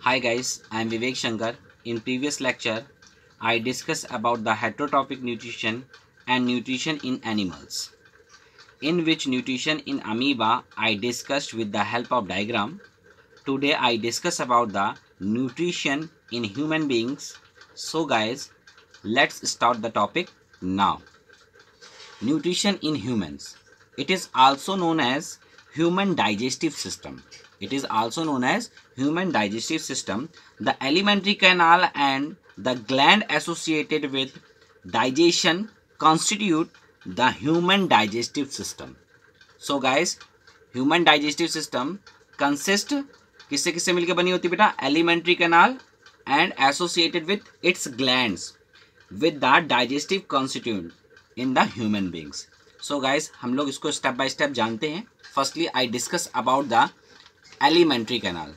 Hi guys, I am Vivek Shankar. In previous lecture, I discussed about the heterotrophic nutrition and nutrition in animals, in which nutrition in amoeba I discussed with the help of diagram. Today I discuss about the nutrition in human beings. So guys, let's start the topic now. Nutrition in humans. It is also known as human digestive system. It is also known as human digestive system. The alimentary canal and the gland associated with digestion constitute the human digestive system. So guys, human digestive system consist किससे किससे मिलकर बनी होती है बेटा? Alimentary canal and associated with its glands with the digestive constituent in the human beings. So guys, हम लोग इसको स्टेप बाय स्टेप जानते हैं. Firstly, I discuss about the alimentary canal,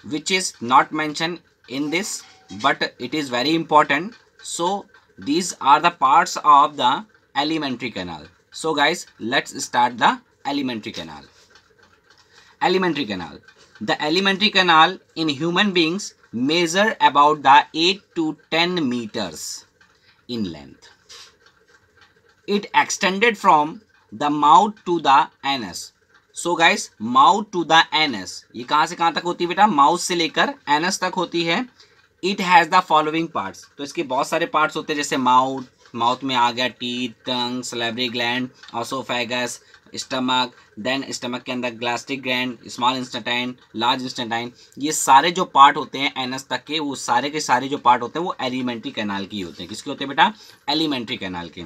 which is not mentioned in this, but it is very important. So these are the parts of the alimentary canal. So guys, let's start the alimentary canal. Alimentary canal. The alimentary canal in human beings measure about the 8 to 10 meters in length. It extended from the mouth to the anus. So guys, mouth to the anus. ये कहाँ से कहाँ तक होती है बेटा? Mouth से लेकर एनस तक होती है. It has the following parts. तो इसके बहुत सारे पार्ट्स होते हैं, जैसे माउथ में आ गया teeth, tongue, salivary gland, oesophagus, stomach, then stomach के अंदर gastric gland, small intestine, large intestine. ये सारे जो पार्ट होते हैं एनस तक के, वो सारे के सारे जो पार्ट होते हैं वो एलिमेंट्री कैनाल की होते हैं. किसके होते हैं बेटा? एलिमेंट्री कैनाल के.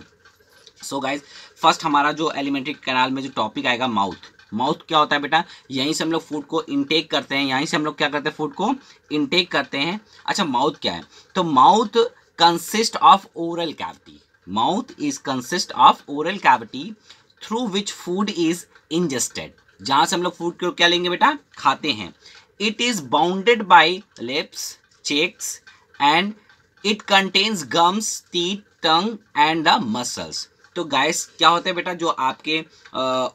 सो गाइज, फर्स्ट हमारा जो एलिमेंट्री कैनाल में जो टॉपिक आएगा माउथ. माउथ क्या होता है बेटा? यहीं से हम लोग फूड को इनटेक करते हैं, यहीं से हम लोग क्या करते हैं? फूड को इनटेक करते हैं. अच्छा, माउथ क्या है? तो mouth consist of oral cavity. Mouth is consist of oral cavity through which food is ingested. जहां से हम लोग फूड को क्या लेंगे बेटा? खाते हैं. It is bounded by lips, cheeks and it contains gums, teeth, tongue and the muscles. तो गाइस, क्या होता है बेटा? जो आपके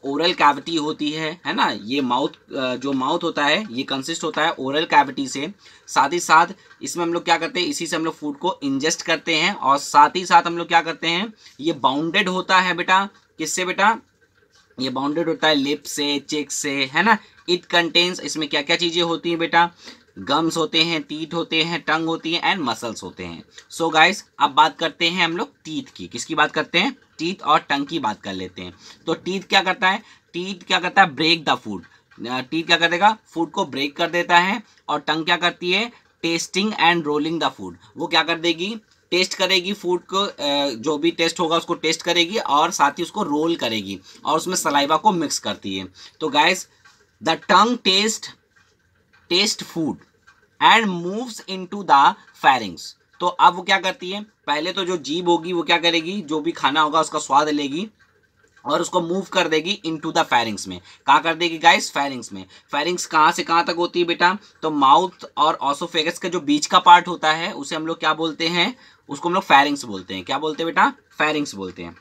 ओरल कैविटी होती है ना, ये माउथ जो माउथ होता है ये कंसिस्ट होता है ओरल कैविटी से. साथ ही साथ इसमें हम लोग क्या करते हैं? इसी से हम लोग फूड को इंजेस्ट करते हैं. और साथ ही साथ हम लोग क्या करते हैं? ये बाउंडेड होता है बेटा. किससे बेटा? ये बाउंडेड होता है लिप से, चेक से, है ना. इट कंटेन्स, इसमें क्या क्या चीजें होती हैं बेटा? गम्स होते हैं, टीथ होते हैं, टंग होती है एंड मसल्स होते हैं. सो गाइस, अब बात करते हैं हम लोग टीथ की. किसकी बात करते हैं? टीथ और टंग की बात कर लेते हैं. तो टीथ क्या करता है? टीथ क्या करता है? Break the food. टीथ क्या कर देगा? फूड को ब्रेक कर देता है. और टंग क्या करती है? Testing and rolling the food. वो क्या कर देगी? टेस्ट करेगी फूड को, जो भी टेस्ट होगा उसको टेस्ट करेगी और साथ ही उसको रोल करेगी और उसमें सलाइवा को मिक्स करती है. तो guys, the tongue taste food and moves into the pharynx. तो अब वो क्या करती है? पहले तो जो जीभ होगी वो क्या करेगी? जो भी खाना होगा उसका स्वाद लेगी और उसको मूव कर देगी इनटू द फेरिंग्स में. कहाँ कर देगी गाइस? फेरिंग्स में. फेरिंग्स कहाँ से कहाँ तक होती है बेटा? तो माउथ और ऑसोफेगस का जो बीच का पार्ट होता है उसे हम लोग क्या बोलते हैं? उसको हम लोग फेरिंग्स बोलते हैं. क्या बोलते हैं बेटा? फेरिंग्स बोलते हैं.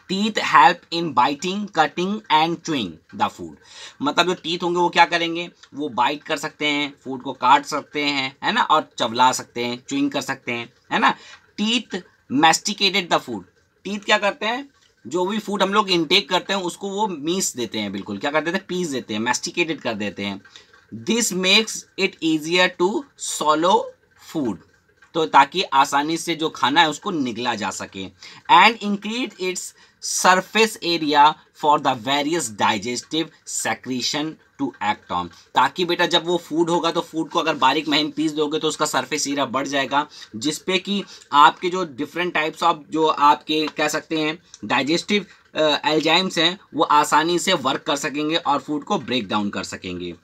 Teeth help in biting, cutting and chewing the food. मतलब जो टीथ होंगे वो क्या करेंगे? वो बाइट कर सकते हैं, फूड को काट सकते हैं, है ना, और चबला सकते हैं, च्यूइंग कर सकते हैं, है ना. Teeth masticated the food. Teeth क्या करते हैं? जो भी फूड हम लोग इनटेक करते हैं उसको वो मीस देते हैं, बिल्कुल क्या कर देते हैं? पीस देते हैं, मैस्टिकेटेड कर देते हैं. This makes it easier to swallow food. तो ताकि आसानी से जो खाना है उसको निगला जा सके. And increase its surface area for the various digestive secretion to act on. ताकि बेटा जब वो फूड होगा तो फूड को अगर बारीक महीन पीस दोगे तो उसका सरफेस एरिया बढ़ जाएगा, जिसपे कि आपके जो डिफरेंट टाइप्स ऑफ जो आपके कह सकते हैं डाइजेस्टिव एंजाइम्स हैं वो आसानी से वर्क कर सकेंगे और फूड को ब्रेक डाउन कर सकेंगे.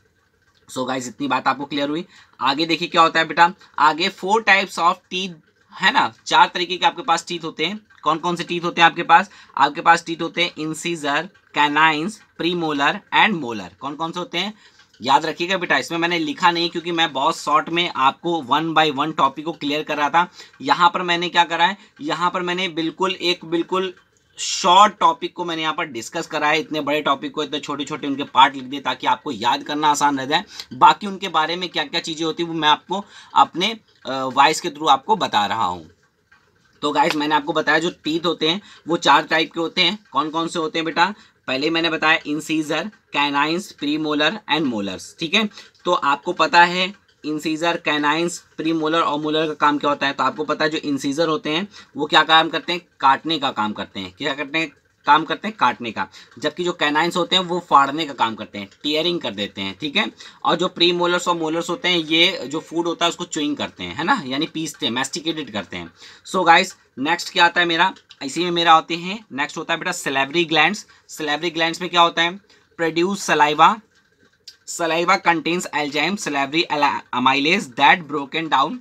सो गाइस, इतनी बात आपको क्लियर हुई. आगे देखिए क्या होता है बेटा. आगे 4 टाइप्स ऑफ टीथ, है ना, 4 तरीके के आपके पास टीथ होते हैं. कौन कौन से टीथ होते हैं आपके पास? आपके पास टीथ होते हैं incisor, canines, premolar and molar. कौन कौन से होते हैं? याद रखिएगा बेटा, इसमें मैंने लिखा नहीं क्योंकि मैं बहुत शॉर्ट में आपको 1 बाय 1 टॉपिक को क्लियर कर रहा था. यहाँ पर मैंने क्या करा है? यहाँ पर मैंने बिल्कुल शॉर्ट टॉपिक को मैंने यहाँ पर डिस्कस करा है। इतने बड़े टॉपिक को इतने छोटे छोटे उनके पार्ट लिख दिए ताकि आपको याद करना आसान रह जाए। बाकी उनके बारे में क्या क्या चीज़ें होती है वो मैं आपको अपने वॉइस के थ्रू आपको बता रहा हूँ। तो गाइस मैंने आपको बताया जो टीथ होते हैं वो 4 टाइप के होते हैं। कौन कौन से होते हैं बेटा? पहले मैंने बताया incisor, canines, premolar and molars. ठीक है, तो आपको पता है इंसीजर, कैनाइंस, प्रीमोलर और मोलर का काम क्या होता है। तो आपको पता है जो इंसीजर होते हैं वो क्या काम करते हैं? काटने का काम करते हैं। क्या करते हैं? काम करते हैं काटने का। जबकि जो कैनाइंस होते हैं वो फाड़ने का काम करते हैं, टीयरिंग कर देते हैं। ठीक है, और जो प्री मोलर्स और मोलर्स होते हैं ये जो फूड होता है उसको च्यूइंग करते हैं, है ना, यानी पीसते हैं, मैस्टिकेटेड करते हैं। सो गाइस नेक्स्ट क्या आता है मेरा? इसी में मेरा होते हैं, नेक्स्ट होता है बेटा सैलिवरी ग्लैंड्स। सैलिवरी ग्लैंड्स में क्या होता है? Produce saliva. Saliva contains enzyme salivary amylase that broken down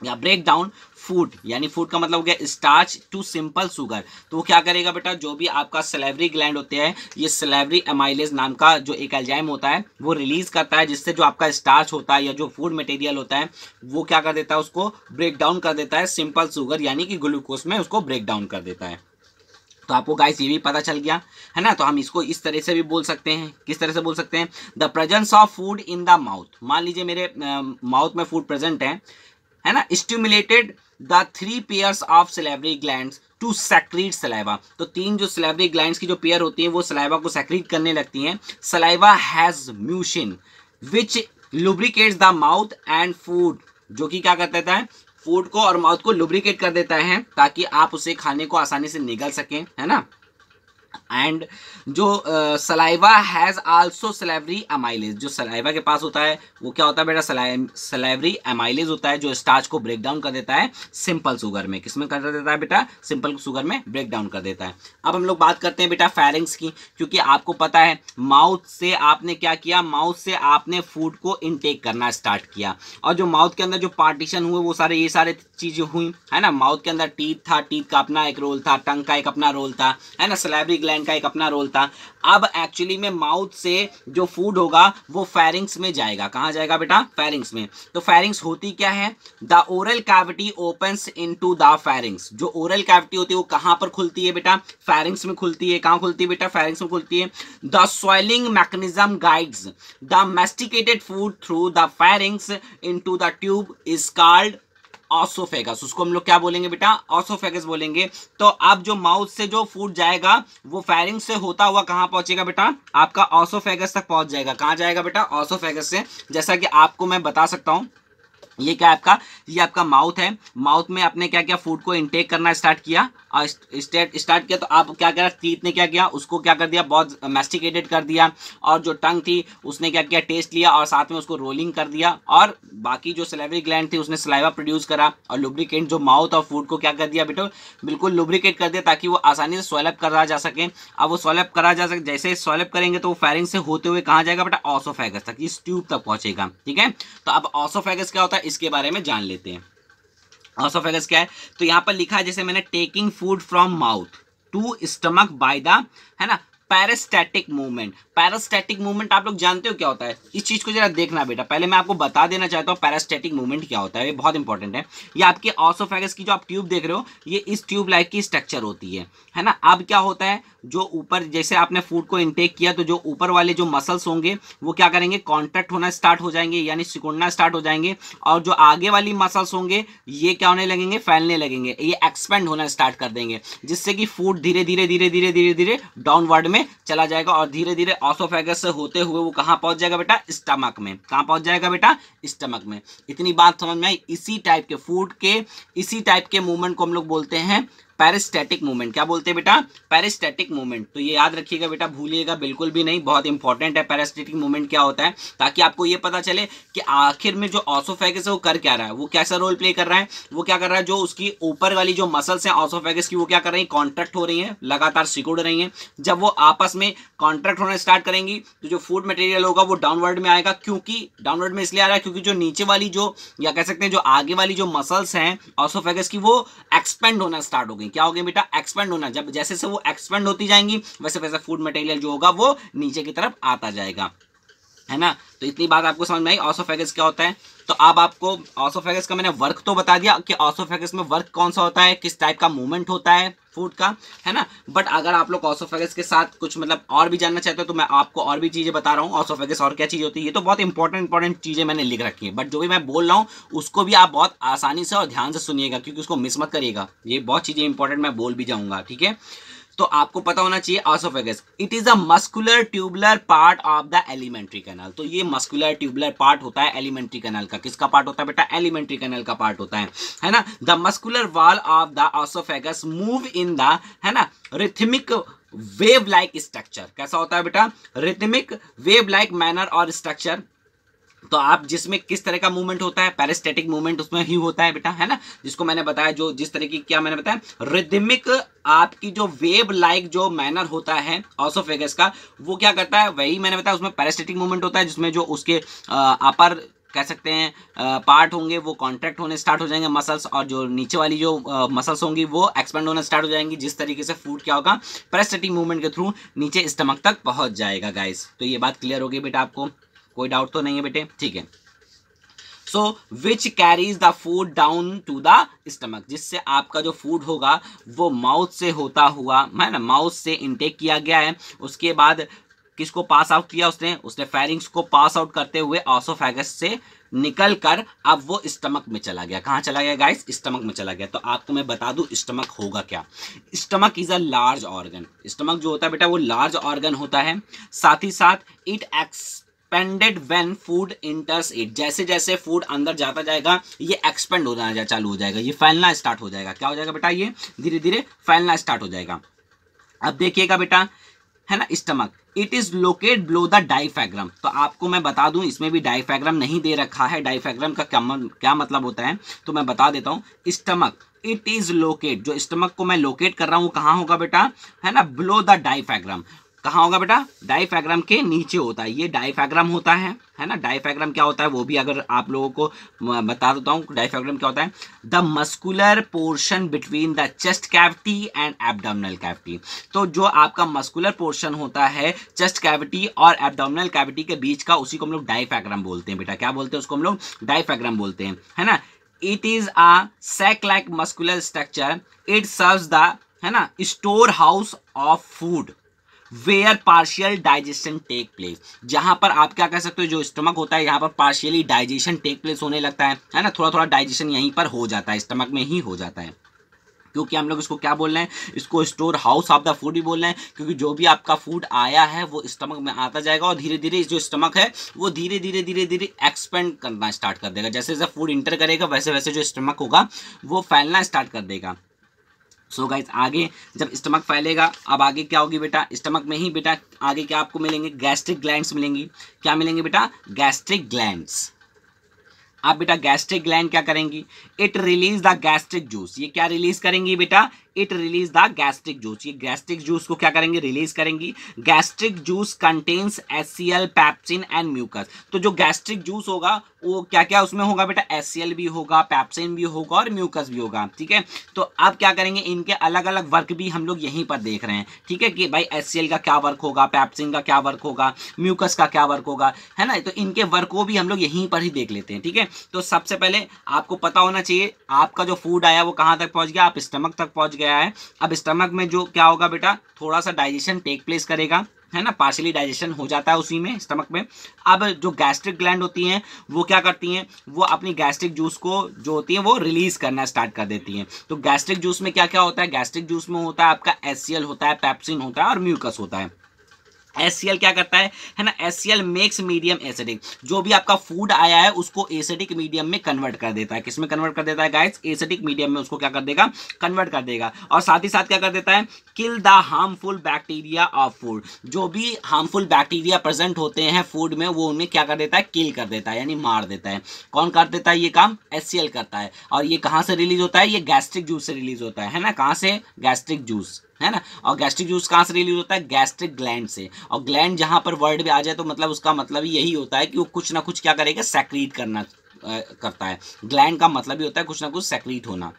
या ब्रेक डाउन फूड, यानी फूड का मतलब हो गया स्टार्च टू सिंपल शुगर। तो वो क्या करेगा बेटा? जो भी आपका सैलिवरी ग्लैंड होते हैं ये सैलिवरी अमाइलेज नाम का जो एक एंजाइम होता है वो रिलीज करता है, जिससे जो आपका स्टार्च होता है या जो फूड मटेरियल होता है वो क्या कर देता है? उसको ब्रेक डाउन कर देता है सिंपल शुगर यानी कि ग्लूकोज में उसको ब्रेक डाउन कर देता है। तो आपको गाइस ये भी पता चल गया है ना। तो हम इसको इस तरह से भी बोल सकते हैं। किस तरह से बोल सकते हैं? The presence of food in the mouth. मान लीजिए मेरे माउथ में फूड प्रेजेंट है ना, stimulated the 3 pairs of salivary glands to secrete saliva. तो 3 जो सैलिवरी ग्लैंड्स की जो पेयर होती हैं वो सलाइवा को सेक्रीट करने लगती हैं। Saliva has mucin which lubricates the mouth and food, जो कि क्या कर देता है? फूड को और माउथ को लुब्रिकेट कर देता है ताकि आप उसे खाने को आसानी से निगल सकें, है ना। एंड जो saliva has also salivary amylase, जो सलाइवा के पास होता है वो क्या होता है बेटा? सैलिवरी अमाइलेज होता है जो स्टार्च को ब्रेक डाउन कर देता है सिंपल शुगर में। किसमें कर देता है बेटा? सिंपल शुगर में ब्रेक डाउन कर देता है। अब हम लोग बात करते हैं बेटा फेरिंग्स की, क्योंकि आपको पता है माउथ से आपने क्या किया? माउथ से आपने फूड को इनटेक करना स्टार्ट किया, और जो माउथ के अंदर जो पार्टीशन हुए वो सारे ये सारे चीजें हुई, है ना। माउथ के अंदर टीथ था, टीथ का अपना एक रोल था, टंग का एक अपना रोल था, है ना, सैलिवरी ग्लैंड का एक अपना रोल था। अब एक्चुअली में माउथ से जो फूड होगा वो फेरिंग्स में जाएगा। कहां जाएगा बेटा? फेरिंग्स में। तो फेरिंग्स होती क्या है? The oral cavity opens into the pharynx. जो ओरल कैविटी होती है वो कहां पर खुलती है बेटा? फेरिंग्स में खुलती है। कहां खुलती है बेटा? फेरिंग्स में खुलती है। The swallowing mechanism guides the masticated food through the pharynx into the tube is called oesophagus. उसको हम लोग क्या बोलेंगे बेटा? ऑसोफेगस बोलेंगे। तो अब जो माउथ से जो फूड जाएगा वो फेरिंग्स से होता हुआ कहां पहुंचेगा बेटा? आपका ऑसोफेगस तक पहुंच जाएगा। कहां जाएगा बेटा? ऑसोफेगस से। जैसा कि आपको मैं बता सकता हूं, ये क्या है आपका? ये आपका माउथ है। माउथ में आपने क्या किया? फूड को इनटेक करना स्टार्ट किया और स्टार्ट किया। तो आप क्या करा? टीथ ने क्या किया? उसको क्या कर दिया? बहुत मैस्टिकेटेड कर दिया। और जो टंग थी उसने क्या किया? टेस्ट लिया और साथ में उसको रोलिंग कर दिया। और बाकी जो सैलिवरी ग्लैंड थी उसने सलाइवा प्रोड्यूस करा और लुब्रिकेट जो माउथ और फूड को क्या कर दिया बेटा? बिल्कुल लुब्रिकेट कर दिया ताकि वो आसानी से स्वैलअप करा जा सके। अब वो स्वैलअप करा जा सके, जैसे स्वैलअप करेंगे तो वो फेरिंग से होते हुए कहाँ जाएगा बेटा? ऑसोफेगस तक, इस ट्यूब तक पहुंचेगा। ठीक है, तो अब ऑसोफेगस क्या होता है इसके बारे में जान लेते हैं। ऑसोफेगस क्या है? तो यहां पर लिखा है जैसे मैंने, taking food from mouth to stomach by the, है ना, पैरास्टैटिक मूवमेंट। पैरास्टैटिक मूवमेंट आप लोग जानते हो क्या होता है? इस चीज को जरा देखना बेटा। पहले मैं आपको बता देना चाहता हूँ पैरास्टैटिक मूवमेंट क्या होता है, ये बहुत इंपॉर्टेंट है। ये आपके ऑसोफेगस की जो आप ट्यूब देख रहे हो ये इस ट्यूब लाइक की स्ट्रक्चर होती है ना। अब क्या होता है? जो ऊपर जैसे आपने फूड को इनटेक किया तो जो ऊपर वाले जो मसल्स होंगे वो क्या करेंगे? कॉन्ट्रैक्ट होना स्टार्ट हो जाएंगे, यानी सिकुड़ना स्टार्ट हो जाएंगे। और जो आगे वाली मसल्स होंगे ये क्या होने लगेंगे? फैलने लगेंगे, ये एक्सपेंड होना स्टार्ट कर देंगे, जिससे कि फूड धीरे धीरे धीरे धीरे धीरे धीरे डाउनवर्ड में चला जाएगा और धीरे धीरे ऑसोफेगस से होते हुए वो कहां पहुंच जाएगा बेटा? स्टमक में। कहां पहुंच जाएगा बेटा? स्टमक में। इतनी बात समझ में आई? इसी टाइप के फूड के इसी टाइप के मूवमेंट को हम लोग बोलते हैं पैरिस्टैटिक मूवमेंट। क्या बोलते हैं बेटा? पैरिस्टैटिक मूवमेंट। तो ये याद रखिएगा बेटा, भूलिएगा बिल्कुल भी नहीं, बहुत इंपॉर्टेंट है पैरिस्टैटिक मूवमेंट क्या होता है, ताकि आपको ये पता चले कि आखिर में जो ऑसोफेगस है वो कर क्या रहा है, वो कैसा रोल प्ले कर रहा है। वो क्या कर रहा है? जो उसकी ऊपर वाली जो मसल्स हैं ऑसोफेगस की वो क्या कर रही है? कॉन्ट्रैक्ट हो रही है, लगातार सिकुड़ रही है। जब वो आपस में कॉन्ट्रैक्ट होना स्टार्ट करेंगी तो जो फूड मटेरियल होगा वो डाउनवर्ड में आएगा। क्योंकि डाउनवर्ड में इसलिए आ रहा है क्योंकि जो नीचे वाली जो, या कह सकते हैं जो आगे वाली जो मसल्स हैं ऑसोफेगस की वो एक्सपेंड होना स्टार्ट हो गई। क्या हो गई बेटा? एक्सपेंड होना। जब जैसे से वो एक्सपेंड होती जाएंगी वैसे वैसे फूड मटेरियल जो होगा वो नीचे की तरफ आता जाएगा। है ना। तो इतनी बात आपको समझ में आई ऑसोफेगस क्या होता है। तो अब आपको ऑसोफेगस का मैंने वर्क तो बता दिया कि ऑसोफेगस में वर्क कौन सा होता है, किस टाइप का मूवमेंट होता है फूड का, है ना। बट अगर आप लोग ऑसोफेगस के साथ कुछ मतलब और भी जानना चाहते हो तो मैं आपको और भी चीजें बता रहा हूँ ऑसोफेगस और क्या चीज होती है। ये तो बहुत इंपॉर्टेंट चीजें मैंने लिख रखी है, बट जो भी मैं बोल रहा हूँ उसको भी आप बहुत आसानी से और ध्यान से सुनिएगा, क्योंकि उसको मिस मत करिएगा। ये बहुत चीजें इंपॉर्टेंट मैं बोल भी जाऊंगा, ठीक है। तो आपको पता होना चाहिए oesophagus, it is a muscular tubular part of the alimentary canal. तो ये मस्कुलर ट्यूबुलर पार्ट होता है एलिमेंट्री कैनाल का। किसका पार्ट होता है बेटा, एलिमेंट्री कैनाल का पार्ट होता है ना। The muscular wall of the oesophagus move in the, है ना, रिथमिक वेव लाइक स्ट्रक्चर। कैसा होता है बेटा, रिथमिक वेव लाइक मैनर और स्ट्रक्चर। तो आप जिसमें किस तरह का मूवमेंट होता है, पेरिस्टेटिक मूवमेंट उसमें ही होता है बेटा, है ना। जिसको मैंने बताया, जो जिस तरह की क्या मैंने बताया, रिदमिक आपकी जो वेव लाइक जो मैनर होता है ऑसोफेगस का, वो क्या करता है, वही मैंने बताया। उसमें पेरिस्टेटिक मूवमेंट होता है जिसमें जो उसके अपर कह सकते हैं पार्ट होंगे वो कॉन्ट्रैक्ट होने स्टार्ट हो जाएंगे मसल्स, और जो नीचे वाली जो मसल्स होंगी वो एक्सपेंड होना स्टार्ट हो जाएंगी। जिस तरीके से फूड क्या होगा, पेरिस्टेटिक मूवमेंट के थ्रू नीचे स्टमक तक पहुंच जाएगा गाइस। तो ये बात क्लियर होगी बेटा, आपको कोई डाउट तो नहीं है बेटे, ठीक है। So which carries the food down to the stomach, जिससे आपका जो फूड होगा वो माउथ से होता हुआ, है ना, माउथ से इनटेक किया गया है। उसके बाद किसको पास आउट किया उसने फेरिंग्स को पास आउट करते हुए ऑसोफेगस से निकल कर अब वो स्टमक में चला गया। कहाँ चला गया गाइस, स्टमक में चला गया। तो आपको मैं बता दूं स्टमक होगा क्या। Stomach is a large organ. Stomach जो होता है बेटा वो लार्ज ऑर्गन होता है। साथ ही साथ it expanded when food इंटर्स it, जैसे जैसे फूड अंदर जाता जाएगा ये एक्सपेंड होना चालू हो जाएगा, ये फैलना स्टार्ट हो जाएगा। क्या हो जाएगा बेटा, ये धीरे धीरे फैलना स्टार्ट हो जाएगा। अब देखिएगा बेटा, है ना, stomach it is locate below the diaphragm. तो आपको मैं बता दूं इसमें भी डायफ्राम नहीं दे रखा है। डायफ्राम का क्या मतलब होता है तो मैं बता देता हूं। स्टमक इट इज लोकेट, जो स्टमक को मैं लोकेट कर रहा हूं कहां होगा बेटा, है ना, बिलो द डायफ्राम। कहाँ होगा बेटा, डायफ्राम के नीचे होता है। ये डायफ्राम होता है ना। डायफ्राम क्या होता है वो भी अगर आप लोगों को बता देता हूँ। डायफ्राम क्या होता है, the muscular portion between the chest cavity and abdominal cavity. तो जो आपका मस्कुलर पोर्शन होता है चेस्ट कैविटी और एब्डोमिनल कैविटी के बीच का, उसी को हम लोग डायफ्राम बोलते हैं बेटा। क्या बोलते हैं उसको हम लोग, डायफ्राम बोलते हैं, है ना। It is a sac like muscular structure. It serves the, है ना, storehouse of food where partial digestion take place. जहां पर आप क्या कह सकते हो, जो स्टमक होता है यहाँ पर पार्शियली डाइजेशन टेक प्लेस होने लगता है ना। थोड़ा थोड़ा डाइजेशन यहीं पर हो जाता है, स्टमक में ही हो जाता है। क्योंकि हम लोग इसको क्या बोल रहे हैं, इसको store house of the food भी बोल रहे हैं, क्योंकि जो भी आपका फूड आया है वो स्टमक में आता जाएगा और धीरे धीरे जो स्टमक है वो धीरे धीरे एक्सपेंड करना स्टार्ट कर देगा। जैसे जैसे फूड इंटर करेगा वैसे वैसे जो स्टमक होगा वो फैलना स्टार्ट कर देगा। सो गाइस, आगे जब स्टमक फैलेगा, अब आगे क्या होगी बेटा, स्टमक में ही बेटा आगे क्या आपको मिलेंगे, गैस्ट्रिक ग्लैंड्स मिलेंगी। क्या मिलेंगे बेटा, गैस्ट्रिक ग्लैंड्स। अब बेटा गैस्ट्रिक ग्लैंड क्या करेंगी, it release the gastric juice. ये क्या रिलीज करेंगी बेटा, it release the gastric juice. ये गैस्ट्रिक जूस को क्या करेंगे, रिलीज करेंगी। Gastric juice contains HCl, pepsin and mucus. तो जो गैस्ट्रिक जूस होगा वो क्या क्या उसमें होगा बेटा, HCl भी होगा, पैप्सिन भी होगा और म्यूकस भी होगा, ठीक है। तो अब क्या करेंगे, इनके अलग अलग वर्क भी हम लोग यहीं पर देख रहे हैं, ठीक है, कि भाई HCl का क्या वर्क होगा, पैप्सिन का क्या वर्क होगा, म्यूकस का क्या वर्क होगा, है ना। तो इनके वर्क को भी हम लोग यहीं पर ही देख लेते हैं, ठीक है। तो सबसे पहले आपको पता होना चाहिए आपका जो फूड आया वो कहाँ तक पहुंच गया, आप स्टमक तक पहुंच गया है। अब स्टमक में जो क्या होगा बेटा, थोड़ा सा डाइजेशन टेक प्लेस करेगा, है ना, पार्शियली डाइजेशन हो जाता है उसी में, स्टमक में। अब जो गैस्ट्रिक ग्लैंड होती हैं वो क्या करती हैं, वो अपनी गैस्ट्रिक जूस को जो होती है वो रिलीज करना स्टार्ट कर देती हैं। तो गैस्ट्रिक जूस में क्या क्या होता है, गैस्ट्रिक जूस में होता है आपका HCl होता है, पैप्सिन होता है और म्यूकस होता है। HCl क्या करता है ना, HCl मेक्स मीडियम एसिडिक। जो भी आपका फूड आया है उसको एसिडिक मीडियम में कन्वर्ट कर देता है। किसमें कन्वर्ट कर देता है गाइस, एसिडिक मीडियम में उसको क्या कर देगा, कन्वर्ट कर देगा। और साथ ही साथ क्या कर देता है, kill the harmful bacteria of food. जो भी हार्मफुल बैक्टीरिया प्रेजेंट होते हैं फूड में वो उन्हें क्या कर देता है, किल कर देता है, यानी मार देता है। कौन कर देता है ये काम, HCl करता है। और ये कहां से रिलीज होता है, ये गैस्ट्रिक जूस से रिलीज होता है ना। कहां से, गैस्ट्रिक जूस, है ना। और गैस्ट्रिक जूस कहां से रिलीज होता है, गैस्ट्रिक ग्लैंड से। और ग्लैंड जहां पर वर्ड में आ जाए तो मतलब उसका मतलब ही यही होता है कि वो कुछ ना कुछ क्या करेगा, सेक्रीट करना करता है। ग्लैंड का मतलब ही होता है कुछ ना कुछ सेक्रीट होना।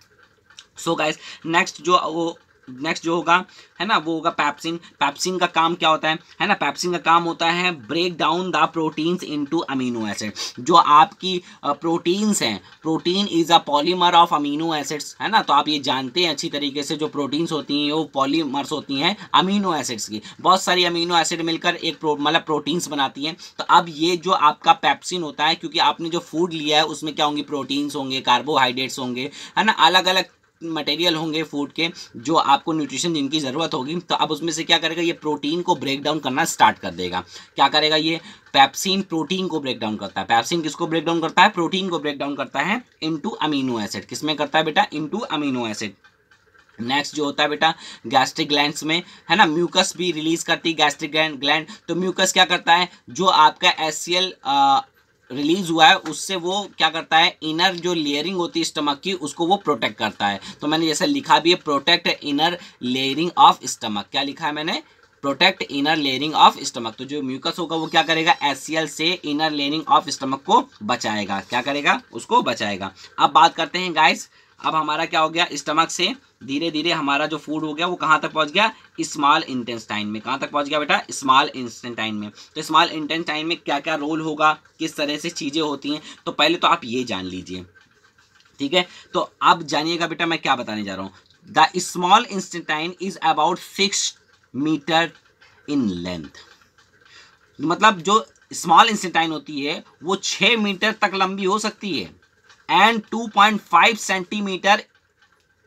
सो गाइस, नेक्स्ट जो वो नेक्स्ट जो होगा है ना वो होगा पैप्सिन। पैप्सिन का काम क्या होता है ना, पैप्सिन का काम होता है break down the proteins into amino acid. जो आपकी प्रोटीन्स हैं, protein is a polymer of amino acids, है ना। तो आप ये जानते हैं अच्छी तरीके से जो प्रोटीन्स होती हैं वो पॉलीमर्स होती हैं अमीनो एसिड्स की। बहुत सारी अमीनो एसिड मिलकर एक मतलब प्रोटीन्स बनाती हैं। तो अब ये जो आपका पैप्सिन होता है, क्योंकि आपने जो फूड लिया है उसमें क्या होंगे, प्रोटीन्स होंगे, कार्बोहाइड्रेट्स होंगे, है ना, अलग अलग मटेरियल होंगे फूड के जो आपको न्यूट्रिशन जिनकी ज़रूरत होगी। तो अब उसमें से क्या करेगा, ये प्रोटीन को ब्रेक डाउन करना स्टार्ट कर देगा। क्या करेगा, ये पैप्सिन प्रोटीन को ब्रेक डाउन करता है। पैप्सिन किसको ब्रेक डाउन करता है, प्रोटीन को ब्रेक डाउन करता है इनटू अमीनो एसिड। किसमें करता है बेटा, इनटू अमीनो एसिड। नेक्स्ट जो होता है बेटा गैस्ट्रिक ग्लैंड्स में, है ना, म्यूकस भी रिलीज करती है गैस्ट्रिक ग्लैंड। तो म्यूकस क्या करता है, जो आपका HCl रिलीज हुआ है उससे वो क्या करता है, इनर जो लेयरिंग होती है स्टमक की उसको वो प्रोटेक्ट करता है। तो मैंने जैसे लिखा भी है, protect inner layering of stomach. क्या लिखा है मैंने, protect inner layering of stomach. तो जो म्यूकस होगा वो क्या करेगा, HCl से इनर लेयरिंग ऑफ स्टमक को बचाएगा। क्या करेगा, उसको बचाएगा। अब बात करते हैं गाइस, अब हमारा क्या हो गया, स्टमक से धीरे धीरे हमारा जो फूड हो गया वो कहाँ तक पहुँच गया, स्मॉल इंटेस्टाइन में। कहाँ तक पहुँच गया बेटा, स्मॉल इंटेस्टाइन में। तो स्मॉल इंटेस्टाइन में क्या क्या रोल होगा, किस तरह से चीज़ें होती हैं, तो पहले तो आप ये जान लीजिए, ठीक है। तो अब जानिएगा बेटा मैं क्या बताने जा रहा हूँ। The small intestine is about 6 metre in length. मतलब जो स्मॉल इंटेस्टाइन होती है वो 6 मीटर तक लंबी हो सकती है एंड 2.5 सेंटीमीटर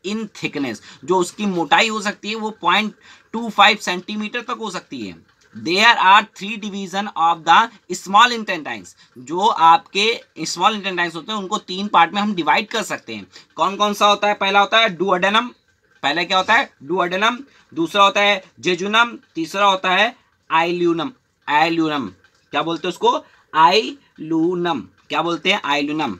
इन थिकनेस। जो उसकी मोटाई हो सकती है वो 0.25 सेंटीमीटर तक हो सकती है। There are 3 division of the small intestines. जो आपके स्मॉल इंटेस्टाइन्स होते हैं उनको 3 पार्ट में हम डिवाइड कर सकते हैं। कौन कौन सा होता है, पहला होता है डुओडेनम, पहला क्या होता है डुओडेनम, दूसरा होता है जेजुनम, तीसरा होता है आइल्यूनम। आइल्यूनम क्या बोलते हैं उसको, आइल्यूनम, क्या बोलते हैं, आइल्यूनम।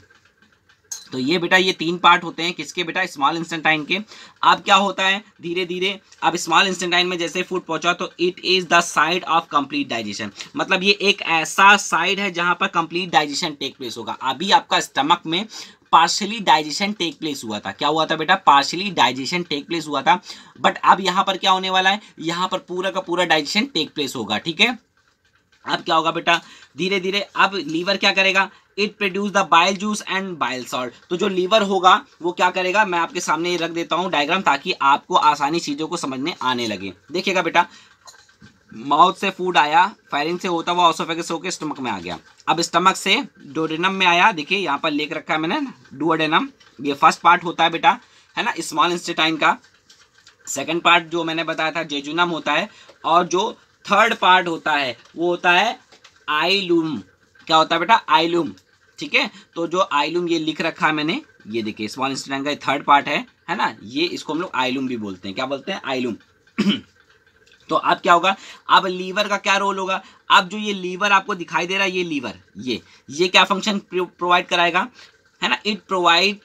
तो ये बेटा ये 3 पार्ट होते हैं किसके बेटा, स्मॉल इंटेस्टाइन के। अब क्या होता है धीरे धीरे, अब स्मॉल इंटेस्टाइन में जैसे फूड पहुंचा तो it is the side of complete digestion. मतलब ये एक ऐसा साइड है जहां पर कंप्लीट डाइजेशन टेक प्लेस होगा। अभी आपका स्टमक में पार्शियली डाइजेशन टेक प्लेस हुआ था। क्या हुआ था बेटा, पार्शियली डाइजेशन टेक प्लेस हुआ था। बट अब यहाँ पर क्या होने वाला है, यहाँ पर पूरा का पूरा डाइजेशन टेक प्लेस होगा, ठीक है। अब क्या होगा बेटा, धीरे धीरे अब लीवर क्या करेगा, it produce the bile juice and bile salt. तो जो लीवर होगा वो क्या करेगा, मैं आपके सामने रख देता हूँ डायग्राम ताकि आपको आसानी चीज़ों को समझने आने लगे। देखिएगा बेटा, माउथ से फूड आया, फायरिंग से होता हुआ ऑसोफेगस से होकर स्टमक में आ गया। अब स्टमक से डुओडेनम में आया, देखिए यहाँ पर लिख रखा है मैंने डुओडेनम, ये फर्स्ट पार्ट होता है बेटा, है ना, स्मॉल इंटेस्टाइन का। सेकंड पार्ट जो मैंने बताया था जेजुनम होता है, और जो थर्ड पार्ट होता है वो होता है आइलूम। क्या होता है बेटा, आइलूम, ठीक है। तो जो आइलूम ये लिख रखा है मैंने, ये देखिए स्मॉल इंटेस्टाइन का थर्ड पार्ट है ना, ये इसको हम लोग आइलूम भी बोलते हैं। क्या बोलते हैं, आइलूम। तो अब क्या होगा, अब लीवर का क्या रोल होगा। अब जो ये लीवर आपको दिखाई दे रहा है, ये लीवर ये क्या फंक्शन प्रोवाइड कराएगा, है ना, it provide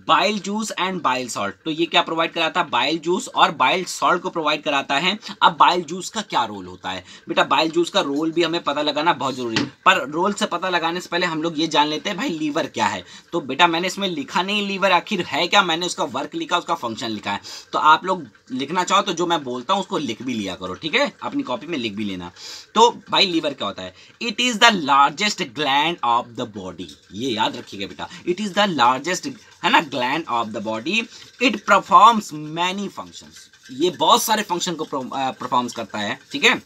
bile juice and bile salt. तो ये क्या प्रोवाइड कराता है, बाइल जूस और बाइल सॉल्ट को प्रोवाइड कराता है। अब बाइल जूस का क्या रोल होता है बेटा, बाइल जूस का रोल भी हमें पता लगाना बहुत जरूरी है। पर रोल से पता लगाने से पहले हम लोग ये जान लेते हैं भाई लीवर क्या है। तो बेटा मैंने इसमें लिखा नहीं लीवर आखिर है क्या, मैंने उसका वर्क लिखा, उसका फंक्शन लिखा है। तो आप लोग लिखना चाहो तो जो मैं बोलता हूँ उसको लिख भी लिया करो, ठीक है, अपनी कॉपी में लिख भी लेना। तो भाई लीवर क्या होता है, it is the largest gland of the body. ये याद रखिएगा बेटा, इट इज द लार्जेस्ट, है ना, gland of the body. It performs many functions, ये बहुत सारे फंक्शन को परफॉर्म्स करता है, ठीक है।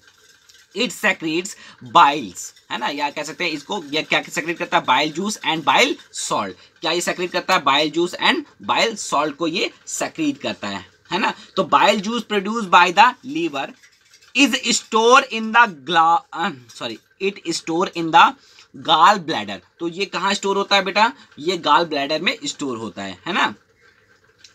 इट सेक्रेट्स बाइल्स, है ना, या कह सकते हैं इसको, या क्या सेक्रेट करता है, bile juice and bile salt. क्या ये सेक्रेट करता है, bile juice and bile salt को ये सेक्रेट करता है ना। तो bile juice produce by the liver is store in the it store in the gall bladder. तो ये कहाँ स्टोर होता है बेटा, ये गाल ब्लैडर में स्टोर होता है ना।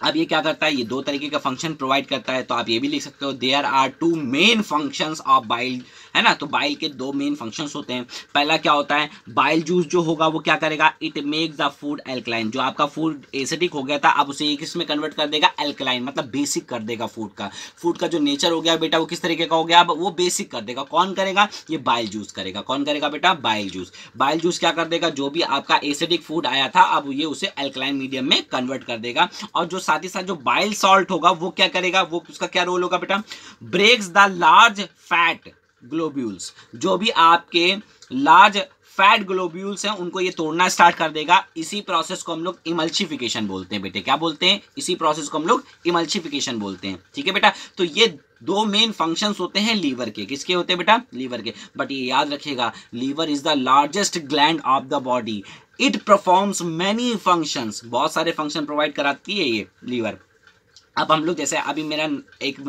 अब ये क्या करता है, ये 2 तरीके का फंक्शन प्रोवाइड करता है। तो आप ये भी लिख सकते हो, there are 2 main functions of bile, है ना। तो बाइल के दो मेन फंक्शंस होते हैं। पहला क्या होता है, बाइल जूस जो होगा वो क्या करेगा, it makes the food alkaline. जो आपका फूड एसिडिक हो गया था अब उसे किसमें कन्वर्ट कर देगा, एल्कलाइन, मतलब बेसिक कर देगा। फूड का जो नेचर हो गया बेटा वो किस तरीके का हो गया, अब वो बेसिक कर देगा। कौन करेगा, ये बाइल जूस करेगा। कौन करेगा बेटा, बाइल जूस। बाइल जूस क्या कर देगा, जो भी आपका एसिडिक फूड आया था अब ये उसे एल्कलाइन मीडियम में कन्वर्ट कर देगा। और जो साथ ही साथ जो बाइल सॉल्ट होगा वो क्या करेगा, वो उसका क्या रोल होगा बेटा, breaks the large fat globules. जो भी आपके लार्ज फैट ग्लोब्यूल्स हैं उनको ये तोड़ना स्टार्ट कर देगा। इसी प्रोसेस को हम लोग इमल्सिफिकेशन बोलते हैं बेटे। क्या बोलते हैं, इसी प्रोसेस को हम लोग इमल्सिफिकेशन बोलते हैं। ठीक है बेटा, तो ये दो मेन फंक्शंस होते हैं लीवर के। किसके होते हैं बेटा, लीवर के। बट ये याद रखिएगा, liver is the largest gland of the body. It performs many functions, बहुत सारे फंक्शन प्रोवाइड कराती है ये लीवर। अब हम लोग जैसे अभी मेरा एक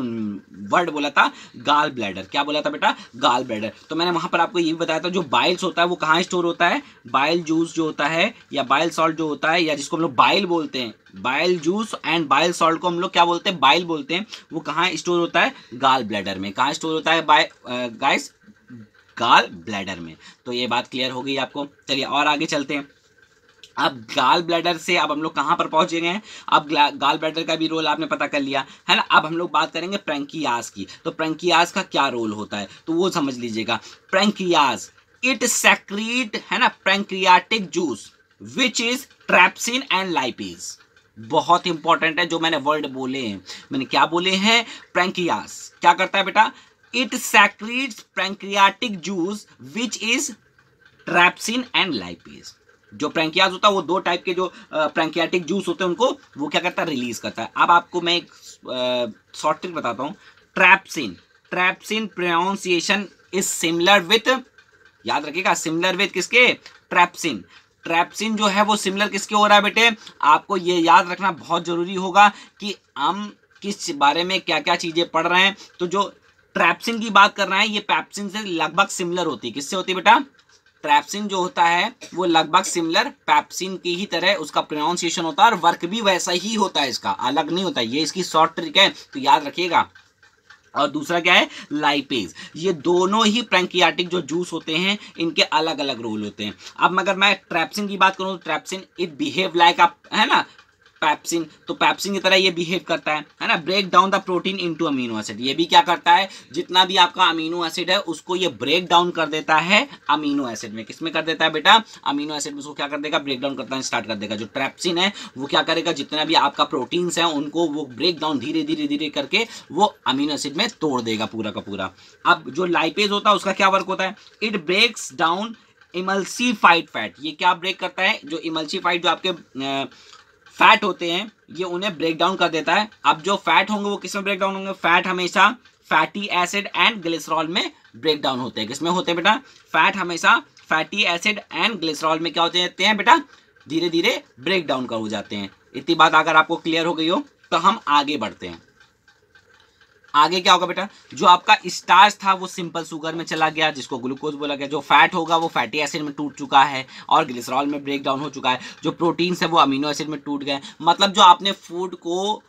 वर्ड बोला था गाल ब्लैडर, क्या बोला था बेटा, गाल ब्लैडर। तो मैंने वहां पर आपको ये भी बताया था जो बाइल्स होता है वो कहाँ स्टोर होता है, बाइल जूस जो होता है या बाइल सॉल्ट जो होता है या जिसको हम लोग बाइल बोलते हैं, bile juice and bile salt को हम लोग क्या बोलते हैं, बाइल बोलते हैं। वो कहाँ स्टोर होता है, गाल ब्लैडर में। कहाँ स्टोर होता है गाइस, गाल ब्लैडर में। तो ये बात क्लियर हो गई आपको। चलिए और आगे चलते हैं। अब गाल ब्लैडर से अब हम लोग कहाँ पर पहुंचे गए हैं, अब गाल ब्लैडर का भी रोल आपने पता कर लिया है ना। अब हम लोग बात करेंगे पैंक्रियाज की। तो पैंक्रियाज का क्या रोल होता है तो वो समझ लीजिएगा। पैंक्रियाज इट सेक्रीट, है ना, pancreatic juice which is trypsin and lipase. बहुत इंपॉर्टेंट है जो मैंने वर्ड बोले हैं, मैंने क्या बोले हैं, पैंक्रियाज क्या करता है बेटा, it secretes pancreatic juice which is trypsin and lipase. जो पैंक्रियाज होता है वो दो टाइप के जो पैंक्रियाटिक जूस होते हैं उनको वो क्या करता है, रिलीज करता है। अब आपको मैं एक शॉर्ट ट्रिक बताता हूँ। Trypsin, trypsin pronunciation is similar with, याद रखिएगा, सिमिलर विथ किसके, ट्रैप्सिन। ट्रैप्सिन जो है वो सिमिलर किसके हो रहा है बेटे, आपको ये याद रखना बहुत जरूरी होगा कि हम किस बारे में क्या क्या चीजें पढ़ रहे हैं। तो जो ट्रैप्सिन की बात कर रहे हैं ये पैप्सिन से लगभग सिमिलर होती है। किससे होती है बेटा, ट्रैप्सिन जो होता है वो लगभग सिमिलर पैप्सिन की ही तरह उसका प्रोनाउंसिएशन होता है और वर्क भी वैसा ही होता है, इसका अलग नहीं होता। ये इसकी शॉर्ट ट्रिक है तो याद रखिएगा। और दूसरा क्या है, लाइपेज। ये दोनों ही पैंक्रियाटिक जो जूस होते हैं इनके अलग अलग रोल होते हैं। अब अगर मैं ट्रैप्सिन की बात करूं तो ट्रैप्सिन इट बिहेव लाइक अ, है ना, पैप्सिन। तो पैप्सिन की तरह ये बिहेव करता है ना, break down the protein into amino acid. ये भी क्या करता है, जितना भी आपका अमीनो एसिड है उसको ये ब्रेक डाउन कर देता है अमीनो एसिड में। किसमें कर देता है बेटा, अमीनो एसिड में उसको क्या कर देगा, ब्रेक डाउन करना स्टार्ट कर देगा। जो ट्रैप्सिन है वो क्या करेगा, जितना भी आपका प्रोटीन्स है उनको वो ब्रेक डाउन धीरे धीरे धीरे करके वो अमीनो एसिड में तोड़ देगा पूरा का पूरा। अब जो लाइपेज होता है उसका क्या वर्क होता है, it breaks down emulsified fat. ये क्या ब्रेक करता है, जो इमल्सिफाइड जो आपके फैट होते हैं ये उन्हें ब्रेक डाउन कर देता है। अब जो फैट होंगे वो किसमें ब्रेक डाउन होंगे, फैट हमेशा फैटी एसिड एंड ग्लिसरॉल में ब्रेक डाउन होते हैं। किसमें होते हैं बेटा, फैट हमेशा फैटी एसिड एंड ग्लिसरॉल में क्या होते हैं बेटा, धीरे धीरे ब्रेक डाउन कर हो जाते हैं। इतनी बात अगर आपको क्लियर हो गई हो तो हम आगे बढ़ते हैं। आगे क्या होगा बेटा, जो आपका स्टार्च था वो सिंपल शुगर में चला गया जिसको ग्लूकोज बोला गया। जो फैट होगा वो फैटी एसिड में टूट चुका है और ग्लिसरॉल में ब्रेक डाउन हो चुका है। जो प्रोटीन्स है वो अमीनो एसिड में टूट गए। मतलब जो आपने फूड को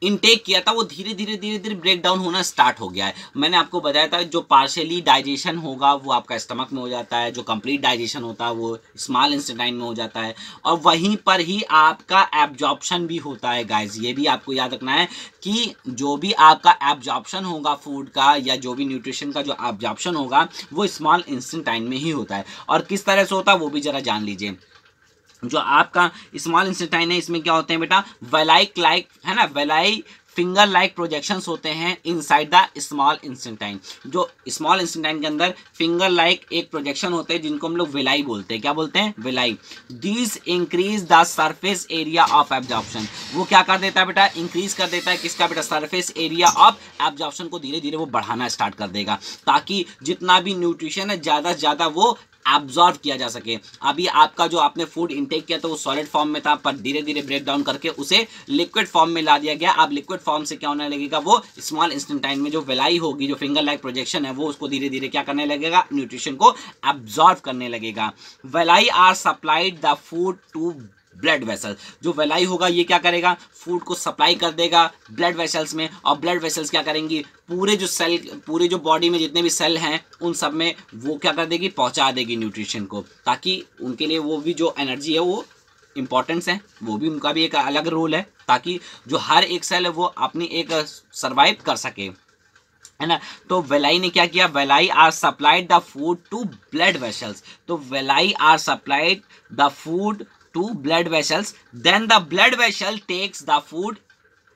इनटेक किया था वो धीरे धीरे ब्रेक डाउन होना स्टार्ट हो गया है। मैंने आपको बताया था जो पार्शियली डाइजेशन होगा वो आपका स्टमक में हो जाता है, जो कंप्लीट डाइजेशन होता है वो स्मॉल इंटेस्टाइन में हो जाता है और वहीं पर ही आपका एब्जॉर्प्शन भी होता है। गाइस ये भी आपको याद रखना है कि जो भी आपका एब्जॉर्प्शन होगा फूड का या जो भी न्यूट्रिशन का जो एब्जॉर्प्शन होगा वो स्मॉल इंटेस्टाइन में ही होता है। और किस तरह से होता है वो भी जरा जान लीजिए। जो आपका स्मॉल इंटेस्टाइन है इसमें क्या होते हैं बेटा, वेलाई लाइक, है ना, वेलाई फिंगर लाइक प्रोजेक्शंस होते हैं इनसाइड द स्मॉल इंटेस्टाइन। जो स्मॉल इंटेस्टाइन के अंदर फिंगर लाइक एक प्रोजेक्शन होते हैं जिनको हम लोग वेलाई बोलते हैं। क्या बोलते हैं, villi. This increase the surface area of absorption. वो क्या कर देता है बेटा, इंक्रीज कर देता है किसका बेटा, सरफेस एरिया ऑफ एब्जॉर्प्शन को धीरे धीरे वो बढ़ाना स्टार्ट कर देगा ताकि जितना भी न्यूट्रिशन है ज़्यादा से ज़्यादा वो एब्जॉर्ब किया जा सके। अभी आपका जो आपने फूड इंटेक किया था वो सॉलिड फॉर्म में था पर धीरे धीरे ब्रेक डाउन करके उसे लिक्विड फॉर्म में ला दिया गया। अब लिक्विड फॉर्म से क्या होने लगेगा, वो स्मॉल इंटेस्टाइन में जो वेलाई होगी, जो फिंगर लाइक प्रोजेक्शन है वो उसको धीरे धीरे क्या करने लगेगा, न्यूट्रिशन को एब्जॉर्ब करने लगेगा। Villi are supplied the food to blood vessel. जो वेलाई होगा ये क्या करेगा, फूड को सप्लाई कर देगा ब्लड वेसल्स में, और ब्लड वेसल्स क्या करेंगी, पूरे जो सेल, पूरे जो बॉडी में जितने भी सेल हैं उन सब में वो क्या कर देगी, पहुंचा देगी न्यूट्रिशन को, ताकि उनके लिए वो भी जो एनर्जी है वो इंपॉर्टेंस है, वो भी उनका भी एक अलग रोल है, ताकि जो हर एक सेल है वो अपनी एक सर्वाइव कर सके, है ना। तो वेलाई ने क्या किया, villi are supplied the food to blood vessels. तो villi are supplied the food to blood vessels, then the blood vessel takes the food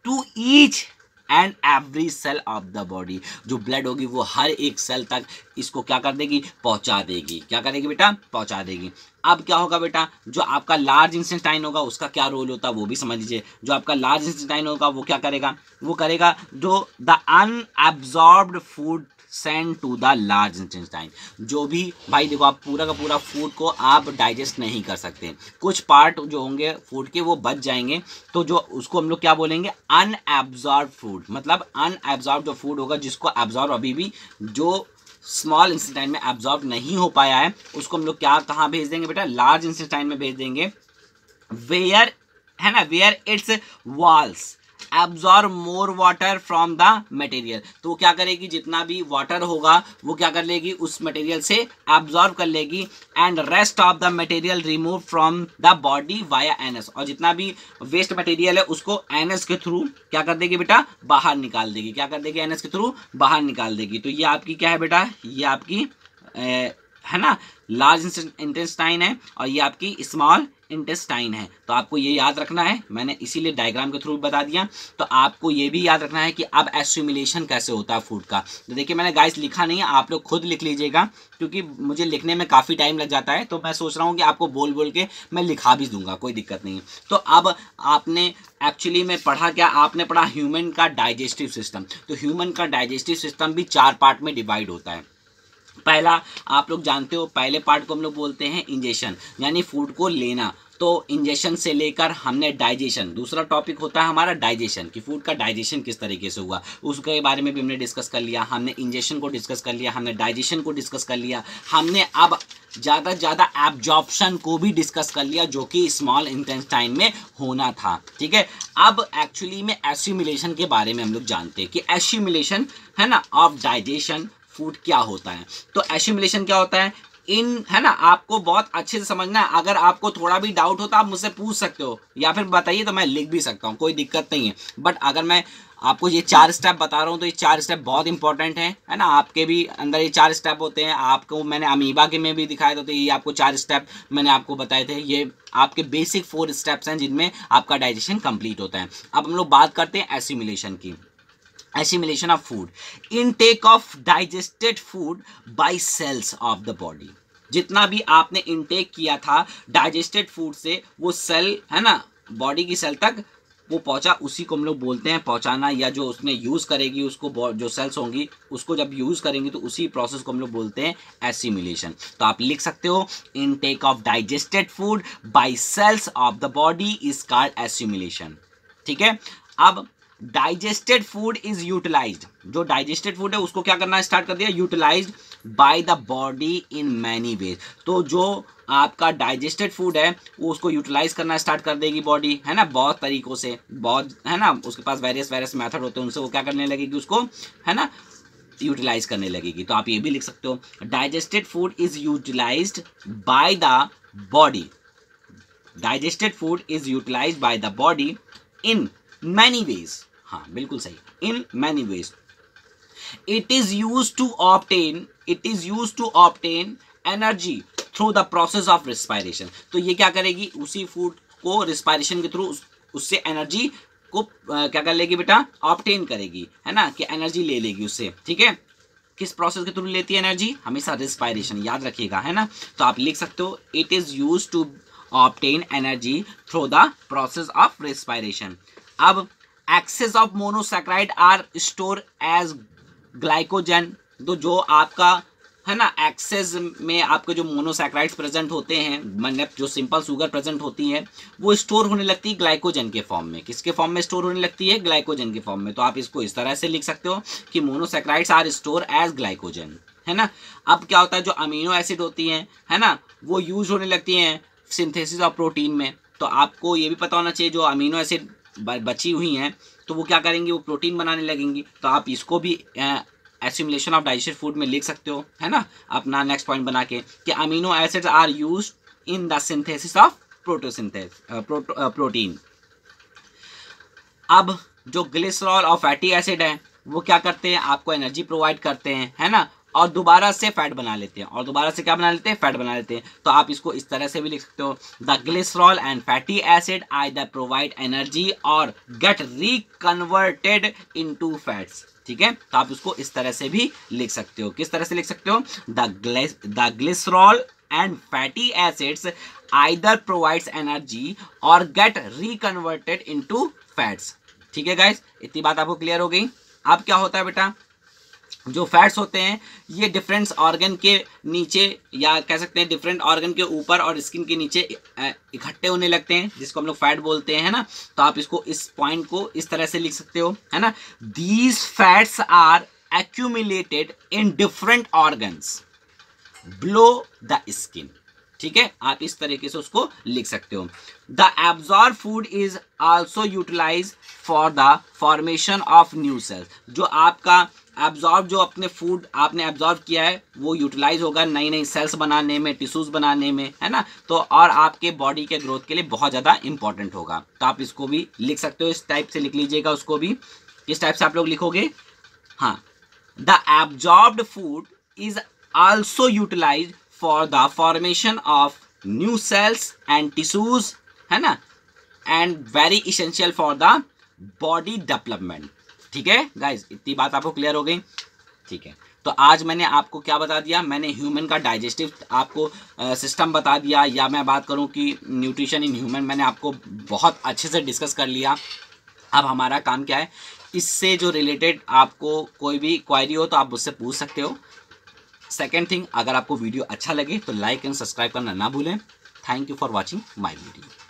to each and every cell of the body. जो blood होगी वो हर एक cell तक इसको क्या कर देगी, पहुंचा देगी। क्या करेगी बेटा, पहुंचा देगी। अब क्या होगा बेटा, जो आपका लार्ज इंटेस्टाइन होगा उसका क्या रोल होता है वो भी समझ लीजिए। जो आपका लार्ज इंटेस्टाइन होगा वो क्या करेगा, वो करेगा जो the unabsorbed food send to the large intestine. जो भी भाई देखो, आप पूरा का पूरा फूड को आप डाइजेस्ट नहीं कर सकते, कुछ पार्ट जो होंगे फूड के वो बच जाएंगे, तो जो उसको हम लोग क्या बोलेंगे, अनएब्जॉर्ब फूड। मतलब अनएब्जॉर्ब जो फूड होगा, जिसको एब्जॉर्ब अभी भी जो स्मॉल इंटेस्टाइन में एब्जॉर्ब नहीं हो पाया है, उसको हम लोग क्या कहाँ भेज देंगे बेटा, लार्ज इंटेस्टाइन में भेज देंगे, वेयर, है ना, where its walls absorb more water from the material. तो वो क्या करेगी, जितना भी वाटर होगा वो क्या कर लेगी, उस मटेरियल से एब्जॉर्ब कर लेगी, and rest of the material remove from the body via anus. और जितना भी वेस्ट मटेरियल है उसको एनस के थ्रू क्या कर देगी बेटा, बाहर निकाल देगी। क्या कर देगी, एनस के थ्रू बाहर निकाल देगी। तो ये आपकी क्या है बेटा, ये आपकी है ना लार्ज इंटेस्टाइन है, और ये आपकी स्मॉल इंटेस्टाइन है। तो आपको ये याद रखना है, मैंने इसीलिए डायग्राम के थ्रू बता दिया। तो आपको ये भी याद रखना है कि अब एस्यूमिलेशन कैसे होता है फूड का। तो देखिए मैंने गाइस लिखा नहीं है, आप लोग खुद लिख लीजिएगा, क्योंकि मुझे लिखने में काफ़ी टाइम लग जाता है, तो मैं सोच रहा हूँ कि आपको बोल बोल के मैं लिखा भी दूंगा, कोई दिक्कत नहीं है। तो अब आपने एक्चुअली में पढ़ा क्या, आपने पढ़ा ह्यूमन का डाइजेस्टिव सिस्टम। तो ह्यूमन का डाइजेस्टिव सिस्टम भी 4 पार्ट में डिवाइड होता है। पहला आप लोग जानते हो, पहले पार्ट को हम लोग बोलते हैं इंजेक्शन, यानी फूड को लेना। तो इंजेक्शन से लेकर हमने डाइजेशन, दूसरा टॉपिक होता है हमारा डाइजेशन, कि फूड का डाइजेशन किस तरीके से हुआ, उसके बारे में भी हमने डिस्कस कर लिया। हमने इंजेक्शन को डिस्कस कर लिया, हमने डाइजेशन को डिस्कस कर लिया, हमने अब ज़्यादा से ज़्यादा एब्जॉर्प्शन को भी डिस्कस कर लिया, जो कि स्मॉल इंटेस्टाइन में होना था। ठीक है, अब एक्चुअली में एस्यूमिलेशन के बारे में हम लोग जानते हैं कि एस्यूमिलेशन है ना ऑफ डाइजेशन फूड क्या होता है। तो एस्यूमिलेशन क्या होता है, है ना, आपको बहुत अच्छे से समझना है। अगर आपको थोड़ा भी डाउट हो तो आप मुझसे पूछ सकते हो, या फिर बताइए तो मैं लिख भी सकता हूँ, कोई दिक्कत नहीं है। बट अगर मैं आपको ये 4 स्टेप बता रहा हूँ तो ये 4 स्टेप बहुत इंपॉर्टेंट है ना। आपके भी अंदर ये 4 स्टेप होते हैं, आपको मैंने अमीबा के में भी दिखाया था, तो ये आपको 4 स्टेप मैंने आपको बताए थे। ये आपके बेसिक 4 स्टेप्स हैं जिनमें आपका डाइजेशन कंप्लीट होता है। अब हम लोग बात करते हैं एस्यूमिलेशन की। Assimilation of food, intake of digested food by cells of the body। जितना भी आपने इनटेक किया था डाइजेस्टेड फूड से, वो सेल है ना बॉडी की सेल तक वो पहुंचा, उसी को हम लोग बोलते हैं पहुंचाना, या जो उसने यूज़ करेगी उसको, जो सेल्स होंगी उसको जब यूज़ करेंगी तो उसी प्रोसेस को हम लोग बोलते हैं एसिमिलेशन। तो आप लिख सकते हो, intake of digested food by cells of the body is called assimilation. ठीक है, अब डाइजेस्टेड फूड इज यूटिलाइज्ड। जो डाइजेस्टेड फूड है उसको क्या करना स्टार्ट कर दिया, utilised by the body in many ways. तो जो आपका डाइजेस्टेड फूड है वो उसको यूटिलाइज करना स्टार्ट कर देगी बॉडी, है ना, बहुत तरीकों से, बहुत है ना, उसके पास वेरियस मेथड होते हैं, उनसे वो क्या करने लगेगी, उसको है ना यूटिलाइज करने लगेगी। तो आप ये भी लिख सकते हो, digested food is utilised by the body, digested food is utilised by the body in many ways. हाँ बिल्कुल सही, in many ways. It is use to obtain energy through the process of respiration. तो ये क्या करेगी, उसी food को respiration के थ्रू उससे एनर्जी को क्या कर लेगी बेटा, ऑब्टेन करेगी, है ना, कि एनर्जी ले लेगी उससे। ठीक है, किस प्रोसेस के थ्रू लेती है एनर्जी, हमेशा रिस्पायरेशन, याद रखिएगा, है ना। तो आप लिख सकते हो, it is use to obtain energy through the process of respiration. अब excess of monosaccharide are store as glycogen. तो जो आपका है ना एक्सेस में आपके जो मोनोसैक्राइड्स प्रेजेंट होते हैं, मतलब जो सिंपल शुगर प्रेजेंट होती है, वो स्टोर होने लगती है ग्लाइकोजन के फॉर्म में। किसके फॉर्म में स्टोर होने लगती है, ग्लाइकोजन के फॉर्म में। तो आप इसको इस तरह से लिख सकते हो कि monosaccharides are store as glycogen, है ना। अब क्या होता है, जो अमीनो एसिड होती हैं, है ना, वो यूज होने लगती हैं सिंथेसिस ऑफ प्रोटीन में, तो आपको ये भी पता होना चाहिए जो अमीनो एसिड बची हुई हैं तो वो क्या करेंगी, वो प्रोटीन बनाने लगेंगी। तो आप इसको भी एसिमुलेशन ऑफ डाइजेस्टेड फूड में लिख सकते हो, है ना, अपना नेक्स्ट पॉइंट बना के कि amino acids are used in the synthesis of protein. अब जो ग्लिसरॉल और फैटी एसिड है वो क्या करते हैं, आपको एनर्जी प्रोवाइड करते हैं, है ना, और दोबारा से फैट बना लेते हैं, और दोबारा से क्या बना लेते हैं, फैट बना लेते हैं। तो आप इसको इस तरह से भी लिख सकते हो, the glycerol and fatty acid either provide energy और गेट रिकन्वर्टेड इनटू फैट्स। ठीक है, तो आप इसको इस तरह से भी लिख सकते हो। किस तरह से लिख सकते हो, the glycerol and fatty acids either provides energy or get reconverted into fats। ठीक है गाइस, इतनी बात आपको क्लियर हो गई। अब क्या होता है बेटा, जो फैट्स होते हैं ये डिफरेंट ऑर्गन के नीचे, या कह सकते हैं डिफरेंट ऑर्गन के ऊपर और स्किन के नीचे इकट्ठे होने लगते हैं, जिसको हम लोग फैट बोलते हैं, है ना। तो आप इसको इस पॉइंट को इस तरह से लिख सकते हो, है ना, these fats are accumulated in different organs below the skin. ठीक है, आप इस तरीके से उसको लिख सकते हो। The absorb food is also utilise for the formation of new cells. जो आपका एब्जॉर्ब, जो अपने फूड आपने एब्जॉर्ब किया है वो यूटिलाइज होगा नई नई सेल्स बनाने में, टिश्यूज बनाने में, है ना। तो और आपके बॉडी के ग्रोथ के लिए बहुत ज़्यादा इंपॉर्टेंट होगा। तो आप इसको भी लिख सकते हो, इस टाइप से लिख लीजिएगा उसको भी। किस टाइप से आप लोग लिखोगे, हाँ, the absorbed food is also utilized for the formation of new cells and tissues, है ना, and very essential for the body development। ठीक है गाइज, इतनी बात आपको क्लियर हो गई। ठीक है, तो आज मैंने आपको क्या बता दिया, मैंने ह्यूमन का डाइजेस्टिव आपको सिस्टम बता दिया, या मैं बात करूं कि न्यूट्रिशन इन ह्यूमन, मैंने आपको बहुत अच्छे से डिस्कस कर लिया। अब हमारा काम क्या है, इससे जो रिलेटेड आपको कोई भी क्वायरी हो तो आप मुझसे पूछ सकते हो। सेकेंड थिंग, अगर आपको वीडियो अच्छा लगे तो लाइक एंड सब्सक्राइब करना ना भूलें। Thank you for watching my video.